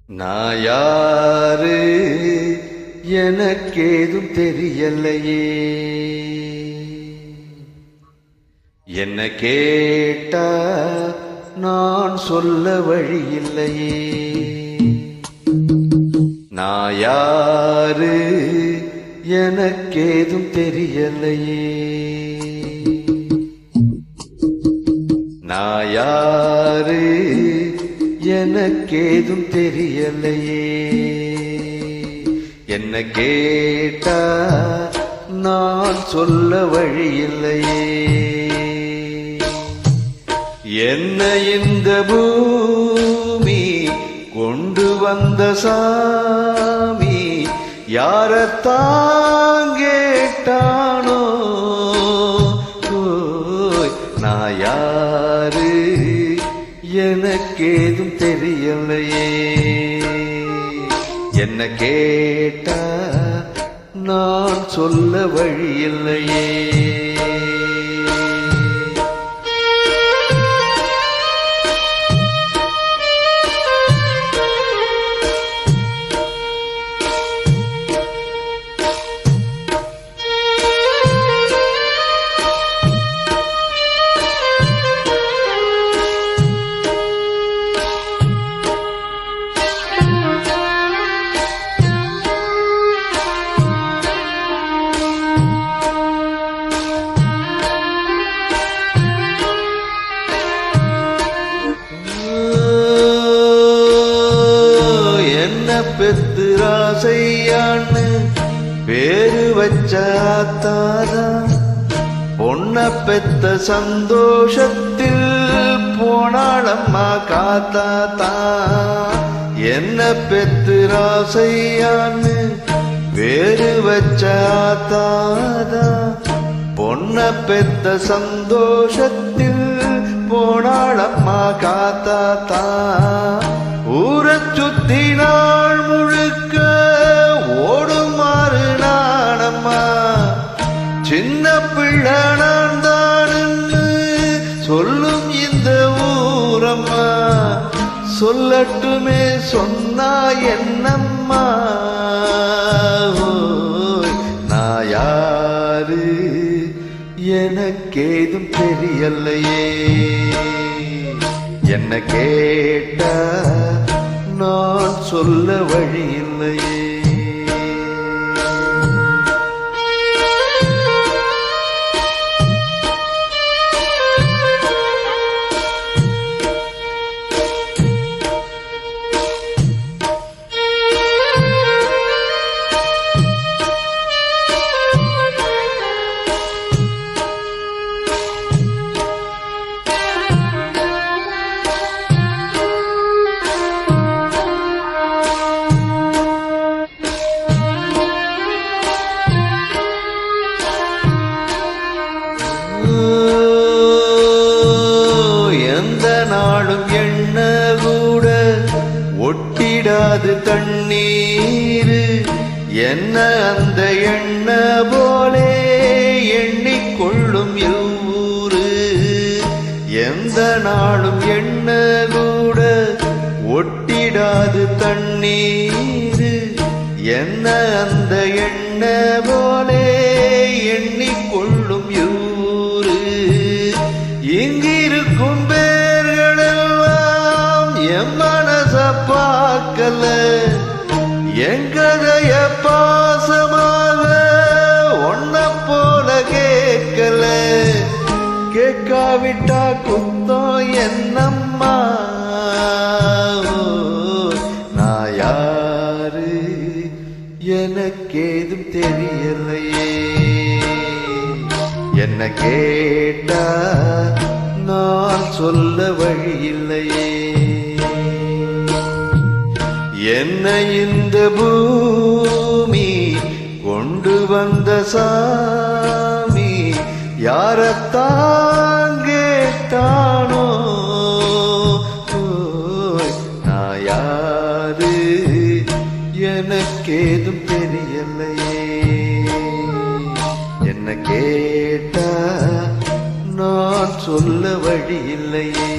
நான் யாரு எனக்கேதும் தெரியலையே, என்ன கேட்டா நான் சொல்ல வழியில்லையே. நான் யாரு எனக்கேதும் தெரியலையே, நான் யாரு எனக்கேதும் தெரியலையே. என்ன கேட்டா நான் சொல்ல வழியில்லையே. என்ன இந்த பூமி கொண்டு வந்த சாமி யாரத்தான் கேட்டானோ. நான் யாரு எனக்கேதும் தெரியலையே. என்ன கேட்டா நான் சொல்ல வழியில்லையே. பெத்து ராசையான்னு பேரு வச்சாத்தாதான் பொண்ண பெத்த சந்தோஷத்தில் போனாளம்மா காத்தாத்தா. என்ன பெத்து ராசையான்னு பேரு வச்சாத்தாதான் பொண்ண பெத்த சந்தோஷத்தில் போனாளம்மா காத்தாத்தா. ஊரச் சுத்தி நாள் முழுக்க ஓடுமாறு நானம்மா சின்ன பிள்ளை நான் தான்னு சொல்லும் இந்த ஊரம்மா. சொல்லட்டுமே சொன்னா என்னம்மா. நான் யாரு எனக்கேதும் தெரியலையே. என்ன கேட்டா நான் சொல்ல வழியில்லையே. எந்த நாளும் எண்ண கூட ஒட்டிடாது தண்ணீர் என்ன அந்த எண்ண போலே எண்ணிக்கொள்ளும் இவ்வூரு. எந்த நாளும் எண்ண கூட ஒட்டிடாது தண்ணீர் என்ன அந்த எண்ண போலே எண்ணிக்கொள்ளும் இவ்வூரு. இங்கிருக்கும் பேர்களெல்லாம் என் மனச பார்க்கல, எங்கதைய பாசமாக ஒன்ன போல கேட்கல. கேட்காவிட்டா குத்தம் என்னம்மா. நான் யாரு எனக்கேதும் தெரியலையே. என்ன கேட்டா நான் சொல்ல வழியில்லையே. என்ன இந்த பூமி கொண்டு வந்த சாமி யாரத்தான் கேட்டானோ. நான் யாரு எனக்கேதும் தெரியலையே. என்ன கேட்டா நான் சொல்ல வழியில்லையே.